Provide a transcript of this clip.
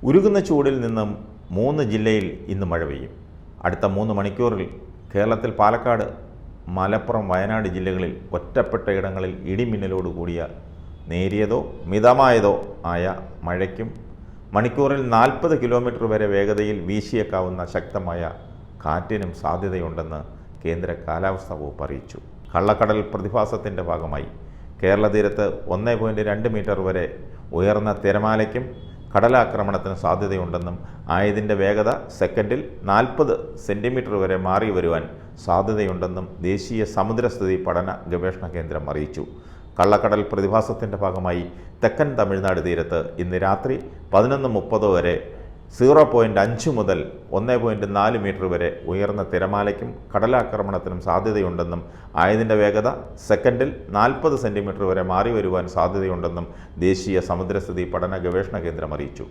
ഉരുകുന്ന ചൂടിൽ നിന്നും 3 ജില്ലയിൽ ഇന്ന് മഴ പെയ്യും. അടുത്ത 3 മണിക്കൂറിൽ കേരളത്തിൽ പാലക്കാട്, മലപ്പുറം, വയനാട് ജില്ലകളിൽ ഒറ്റപ്പെട്ട ഇടങ്ങളിൽ ഇടിമിന്നലോട് കൂടിയ നേരിയതോ മിതമായതോ ആയ മഴയ്ക്കും മണിക്കൂറിൽ 40 കിലോമീറ്റർ വരെ വേഗതയിൽ വീശിയേക്കാവുന്ന ശക്തമായ കാറ്റിനും സാധ്യതയുണ്ടെന്ന് കേന്ദ്ര കാലാവസ്ഥാ വകുപ്പ് അറിയിച്ചു. കള്ളക്കടൽ പ്രതിഭാസത്തിൻ്റെ ഭാഗമായി കേരള തീരത്ത് 1.2 മീറ്റർ വരെ ഉയർന്ന തിരമാലയ്ക്കും കടലാക്രമണത്തിന് സാധ്യതയുണ്ടെന്നും ആയതിൻ്റെ വേഗത സെക്കൻഡിൽ 40 സെൻറ്റിമീറ്റർ വരെ മാറി വരുവാൻ സാധ്യതയുണ്ടെന്നും ദേശീയ സമുദ്രസ്ഥിതി പഠന ഗവേഷണ കേന്ദ്രം അറിയിച്ചു. കള്ളക്കടൽ പ്രതിഭാസത്തിൻ്റെ ഭാഗമായി തെക്കൻ തമിഴ്നാട് തീരത്ത് ഇന്ന് രാത്രി 11:30 വരെ 0.5 മുതൽ 1.4 മീറ്റർ വരെ ഉയർന്ന തിരമാലയ്ക്കും കടലാക്രമണത്തിനും സാധ്യതയുണ്ടെന്നും ആയതിൻ്റെ വേഗത സെക്കൻഡിൽ 40 സെൻറ്റിമീറ്റർ വരെ മാറി വരുവാൻ സാധ്യതയുണ്ടെന്നും ദേശീയ സമുദ്രസ്ഥിതി പഠന ഗവേഷണ കേന്ദ്രം അറിയിച്ചു.